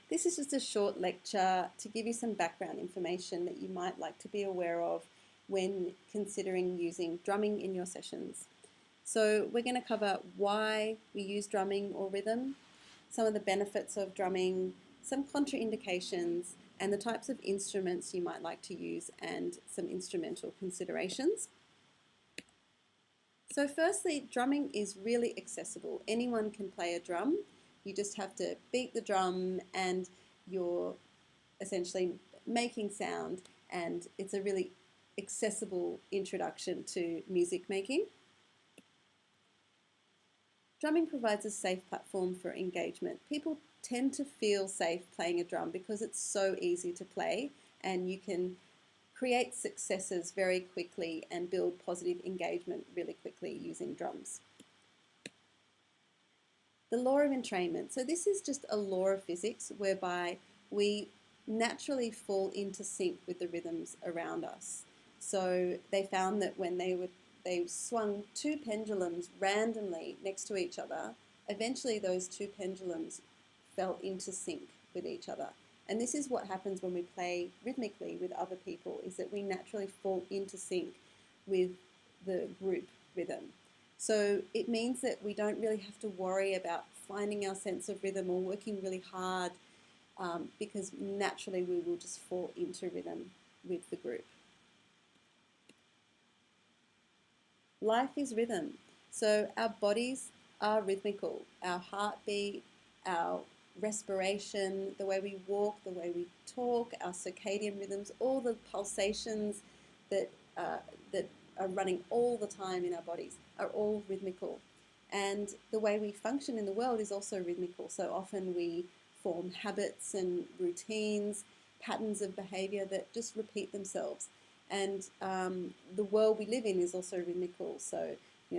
This is just a short lecture to give you some background information that you might like to be aware of when considering using drumming in your sessions. So we're going to cover why we use drumming or rhythm, some of the benefits of drumming, some contraindications, and the types of instruments you might like to use and some instrumental considerations. So firstly, drumming is really accessible. Anyone can play a drum. You just have to beat the drum and you're essentially making sound, and it's a really accessible introduction to music making. Drumming provides a safe platform for engagement. People tend to feel safe playing a drum because it's so easy to play and you can create successes very quickly and build positive engagement really quickly using drums. The law of entrainment. So this is just a law of physics whereby we naturally fall into sync with the rhythms around us. So they found that when they swung two pendulums randomly next to each other, eventually those two pendulums fell into sync with each other. And this is what happens when we play rhythmically with other people, is that we naturally fall into sync with the group rhythm. So it means that we don't really have to worry about finding our sense of rhythm or working really hard, because naturally we will just fall into rhythm with the group. Life is rhythm. So our bodies are rhythmical. Our heartbeat, our respiration, the way we walk, the way we talk, our circadian rhythms, all the pulsations that are running all the time in our bodies are all rhythmical. And the way we function in the world is also rhythmical. So often we form habits and routines, patterns of behavior that just repeat themselves. And the world we live in is also rhythmical. So,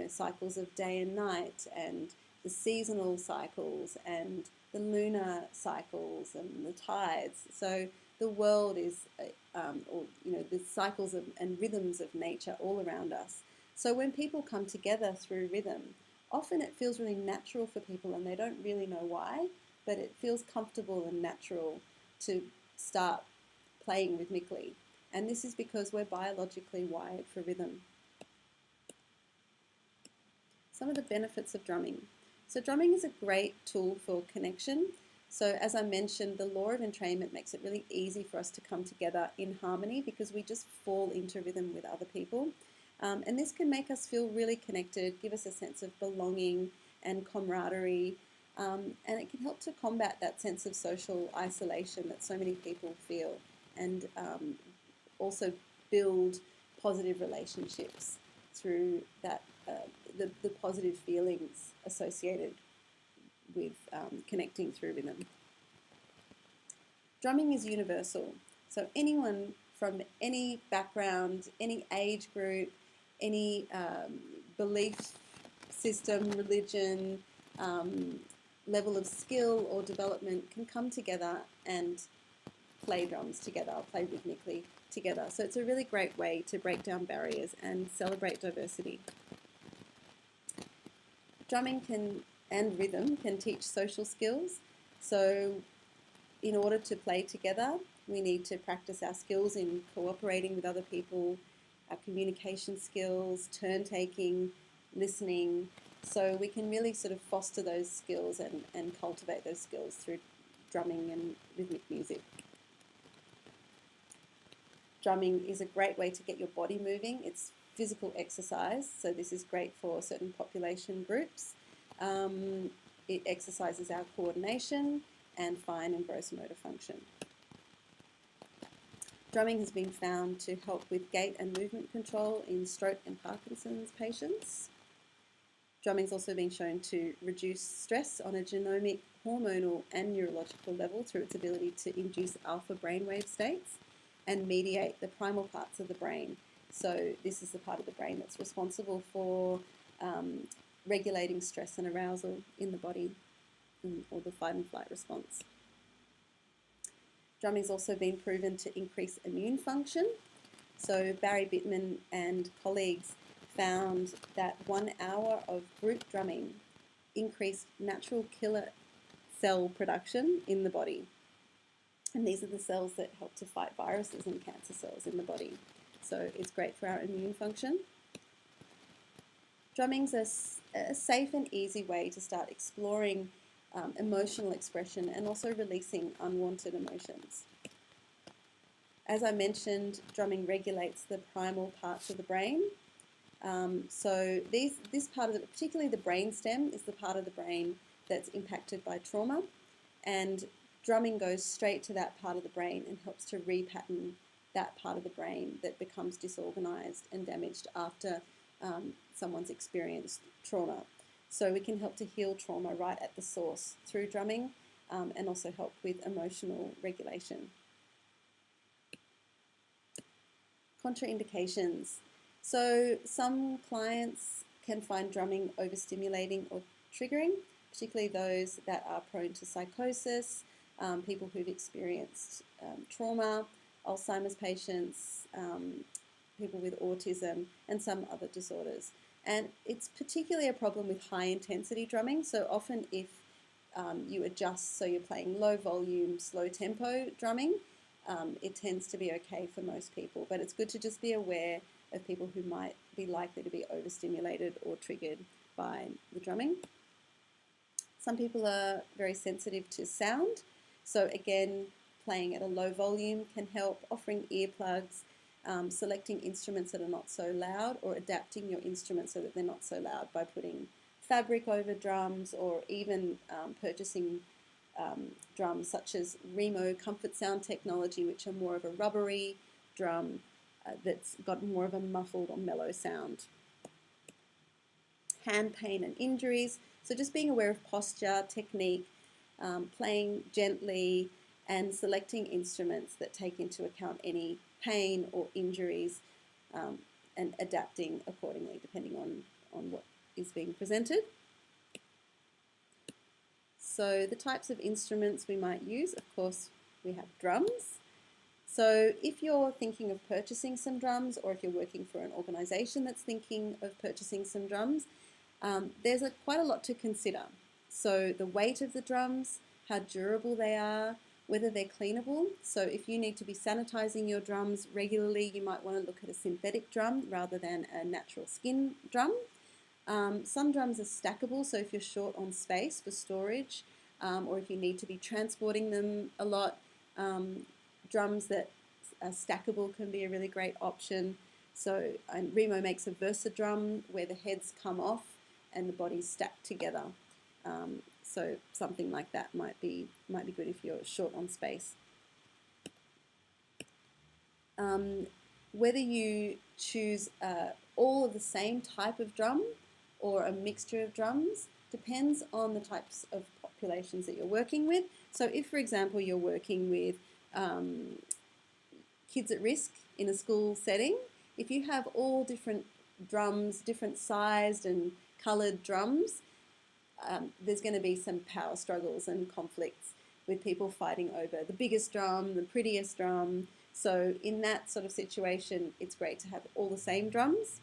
cycles of day and night, and the seasonal cycles, and the lunar cycles, and the tides. So the world is, the cycles and rhythms of nature all around us. So when people come together through rhythm, often it feels really natural for people and they don't really know why, but it feels comfortable and natural to start playing rhythmically. And this is because we're biologically wired for rhythm. Some of the benefits of drumming. So drumming is a great tool for connection. So as I mentioned, the law of entrainment makes it really easy for us to come together in harmony because we just fall into rhythm with other people. And this can make us feel really connected, give us a sense of belonging and camaraderie, and it can help to combat that sense of social isolation that so many people feel, and also build positive relationships through that, the positive feelings associated with connecting through rhythm. Drumming is universal, so anyone from any background, any age group, any belief system, religion, level of skill or development can come together and play drums together, play rhythmically together. So it's a really great way to break down barriers and celebrate diversity. Drumming and rhythm can teach social skills. So in order to play together, we need to practice our skills in cooperating with other people, our communication skills, turn taking, listening. So we can really sort of foster those skills and cultivate those skills through drumming and rhythmic music. Drumming is a great way to get your body moving. It's physical exercise, so this is great for certain population groups. It exercises our coordination and fine and gross motor function. Drumming has been found to help with gait and movement control in stroke and Parkinson's patients. Drumming has also been shown to reduce stress on a genomic, hormonal and neurological level through its ability to induce alpha brainwave states and mediate the primal parts of the brain. So this is the part of the brain that's responsible for regulating stress and arousal in the body, or the fight and flight response. Drumming has also been proven to increase immune function. So Barry Bittman and colleagues found that 1 hour of group drumming increased natural killer cell production in the body. And these are the cells that help to fight viruses and cancer cells in the body. So it's great for our immune function. Drumming's a safe and easy way to start exploring emotional expression and also releasing unwanted emotions. As I mentioned, drumming regulates the primal parts of the brain. So this part of it, particularly the brainstem, is the part of the brain that's impacted by trauma, and drumming goes straight to that part of the brain and helps to repattern that part of the brain that becomes disorganized and damaged after someone's experienced trauma. So we can help to heal trauma right at the source through drumming, and also help with emotional regulation. Contraindications. So some clients can find drumming overstimulating or triggering, particularly those that are prone to psychosis, people who've experienced trauma, Alzheimer's patients, people with autism, and some other disorders. And it's particularly a problem with high intensity drumming. So often if you adjust, so you're playing low volume, slow tempo drumming, it tends to be okay for most people. But it's good to just be aware of people who might be likely to be overstimulated or triggered by the drumming. Some people are very sensitive to sound. So again, playing at a low volume can help, offering earplugs, selecting instruments that are not so loud, or adapting your instruments so that they're not so loud by putting fabric over drums, or even purchasing drums such as Remo Comfort Sound technology, which are more of a rubbery drum that's got more of a muffled or mellow sound. Hand pain and injuries. So just being aware of posture, technique, playing gently, and selecting instruments that take into account any pain or injuries, and adapting accordingly depending on what is being presented. So the types of instruments we might use, of course, we have drums. So if you're thinking of purchasing some drums, or if you're working for an organisation that's thinking of purchasing some drums, there's quite a lot to consider. So the weight of the drums, how durable they are, whether they're cleanable. So if you need to be sanitizing your drums regularly, you might want to look at a synthetic drum rather than a natural skin drum. Some drums are stackable, so if you're short on space for storage, or if you need to be transporting them a lot, drums that are stackable can be a really great option. So Remo makes a Versa drum where the heads come off and the body's stacked together. So something like that might be good if you're short on space. Whether you choose all of the same type of drum or a mixture of drums depends on the types of populations that you're working with. So if, for example, you're working with kids at risk in a school setting, if you have all different drums, different sized and coloured drums, there's going to be some power struggles and conflicts with people fighting over the biggest drum, the prettiest drum. So in that sort of situation, it's great to have all the same drums.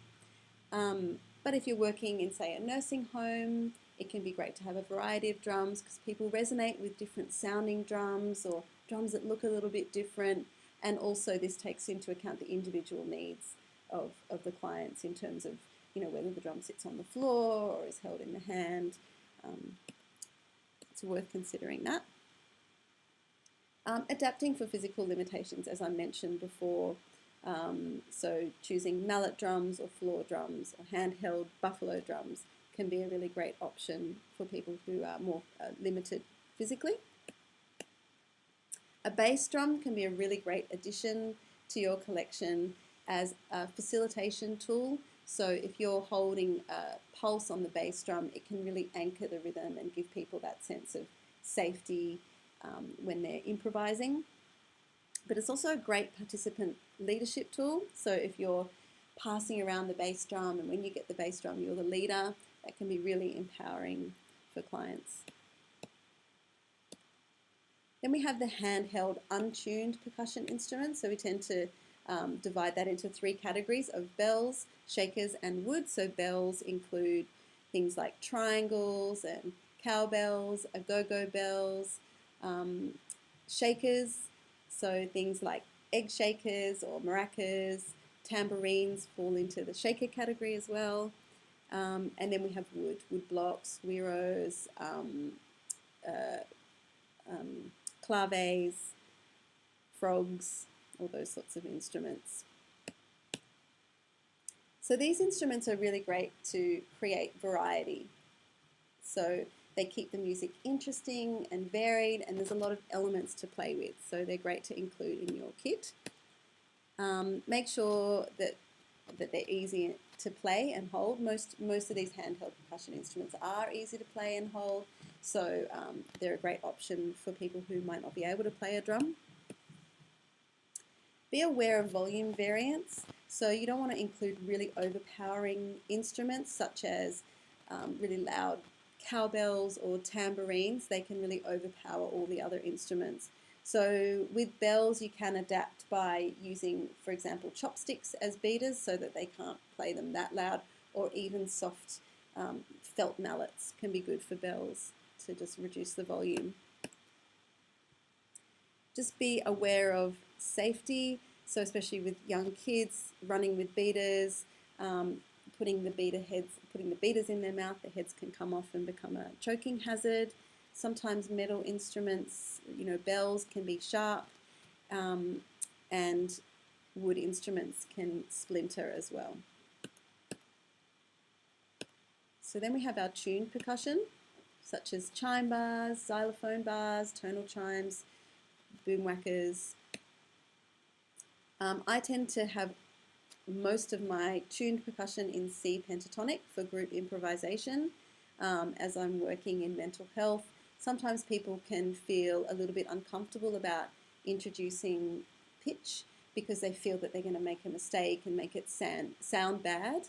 But if you're working in, say, a nursing home, it can be great to have a variety of drums because people resonate with different sounding drums or drums that look a little bit different. And also this takes into account the individual needs of the clients in terms of, whether the drum sits on the floor or is held in the hand. It's worth considering that. Adapting for physical limitations, as I mentioned before. So choosing mallet drums or floor drums or handheld buffalo drums can be a really great option for people who are more limited physically. A bass drum can be a really great addition to your collection as a facilitation tool. So if you're holding a pulse on the bass drum, it can really anchor the rhythm and give people that sense of safety when they're improvising. But it's also a great participant leadership tool. So if you're passing around the bass drum and when you get the bass drum, you're the leader, that can be really empowering for clients. Then we have the handheld untuned percussion instruments. So we tend to divide that into three categories of bells, shakers and wood. So bells include things like triangles and cowbells, go-go bells, shakers, so things like egg shakers or maracas, tambourines fall into the shaker category as well. And then we have wood blocks, güiros, claves, frogs, all those sorts of instruments. So these instruments are really great to create variety. So they keep the music interesting and varied, and there's a lot of elements to play with. So they're great to include in your kit. Make sure that they're easy to play and hold. Most of these handheld percussion instruments are easy to play and hold, so they're a great option for people who might not be able to play a drum. Be aware of volume variance. So you don't want to include really overpowering instruments such as really loud cowbells or tambourines. They can really overpower all the other instruments. So with bells, you can adapt by using, for example, chopsticks as beaters so that they can't play them that loud, or even soft felt mallets can be good for bells to just reduce the volume. Just be aware of safety, so especially with young kids, running with beaters, putting the beaters in their mouth, the heads can come off and become a choking hazard. Sometimes metal instruments, bells can be sharp, and wood instruments can splinter as well. So then we have our tuned percussion, such as chime bars, xylophone bars, tonal chimes, boom whackers. I tend to have most of my tuned percussion in C pentatonic for group improvisation, as I'm working in mental health. Sometimes people can feel a little bit uncomfortable about introducing pitch because they feel that they're going to make a mistake and make it sound bad.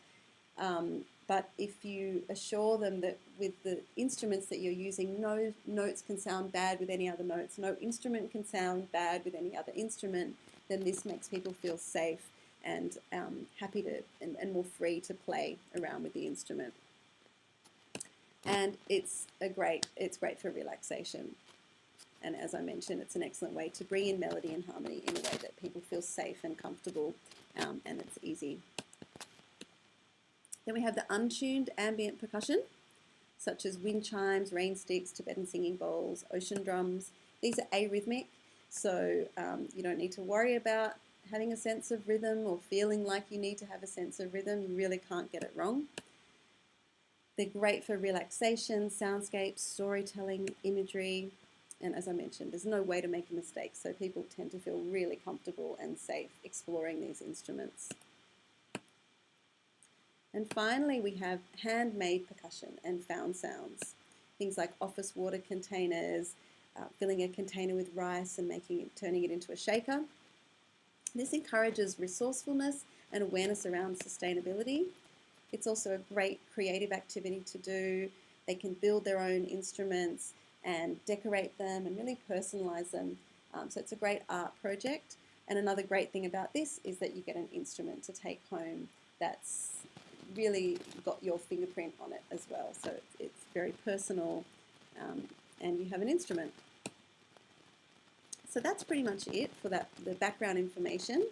But if you assure them that with the instruments that you're using, no notes can sound bad with any other notes, no instrument can sound bad with any other instrument, then this makes people feel safe and happy to and more free to play around with the instrument. And it's great for relaxation. And as I mentioned, it's an excellent way to bring in melody and harmony in a way that people feel safe and comfortable, and it's easy. Then we have the untuned ambient percussion, such as wind chimes, rain sticks, Tibetan singing bowls, ocean drums. These are arrhythmic, so you don't need to worry about having a sense of rhythm or feeling like you need to have a sense of rhythm. You really can't get it wrong. They're great for relaxation, soundscapes, storytelling, imagery, and as I mentioned, there's no way to make a mistake, so people tend to feel really comfortable and safe exploring these instruments. And finally, we have handmade percussion and found sounds. Things like office water containers, filling a container with rice and turning it into a shaker. This encourages resourcefulness and awareness around sustainability. It's also a great creative activity to do. They can build their own instruments and decorate them and really personalize them. So it's a great art project. And another great thing about this is that you get an instrument to take home that's really got your fingerprint on it as well. So it's very personal, and you have an instrument. So that's pretty much it for the background information.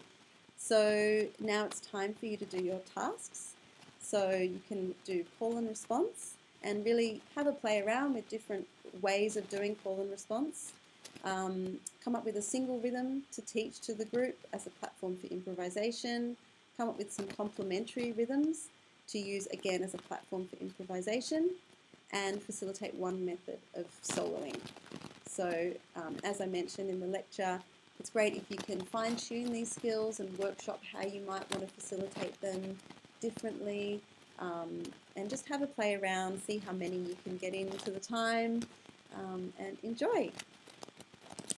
So now it's time for you to do your tasks. So you can do call and response and really have a play around with different ways of doing call and response. Come up with a single rhythm to teach to the group as a platform for improvisation. Come up with some complementary rhythms to use again as a platform for improvisation, and facilitate one method of soloing. So as I mentioned in the lecture, it's great if you can fine-tune these skills and workshop how you might want to facilitate them differently, and just have a play around, see how many you can get into the time, and enjoy.